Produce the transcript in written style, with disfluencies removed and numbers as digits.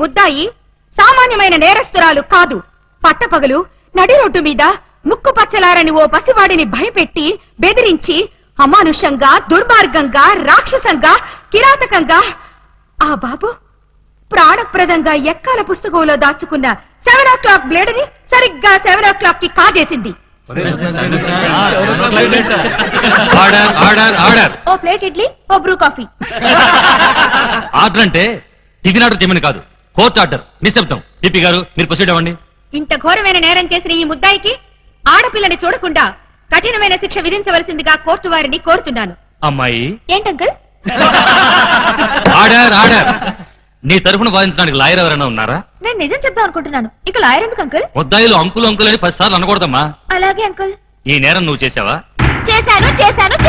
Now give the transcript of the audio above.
ముద్దాయి సామాన్యమైన నేరస్తురాలు కాదు. పట్టపగలు నడి రోడ్డు మీద ముక్కు పచ్చలారని ఓ పసివాడిని భయపెట్టి బెదిరించి అమానుషంగా, దుర్మార్గంగా, రాక్షసంగా, కిరాతకంగా ఆ బాబు ప్రాణప్రదంగా ఎక్కాల పుస్తకంలో దాచుకున్న 7 o'clock బ్లేడ్ని సరిగ్గా 7 o'clock కి కాజేసింది. ఓ ప్లేట్ ఇడ్లీ, ఓ బ్రూ కాఫీ. ఆర్డర్ అంటే టిఫిన్ ఆర్డర్ చేయమని కాదు, కోర్టు ఆర్డర్. నిశ్శబ్దం. పిపి గారు మీరు ప్రొసీడ్ అవ్వండి. ఇంత ఘోరమైన నేరం చేసిన ఈ ముద్దాయికి ఆడపిల్లని చూడకుండా కఠినమైన శిక్ష విధించవలసిందిగా కోర్టు వారిని కోరుతున్నాను. అమ్మాయి ఏంటంకల్? Order order. నీ తరఫున వాదించడానికి లాయర్ ఎవరైనా ఉన్నారా? నేను నిజం చెప్దాం అనుకుంటున్నాను. ఇక లాయర్ ఎందుకు అంకుల్? ముద్దాయిలు అంకులు అంకులు అని 10 సార్లు అనకూడదమ్మా. అలాగే అంకుల్. ఈ నేరం నువ్వు చేసావా? చేశాను చేశాను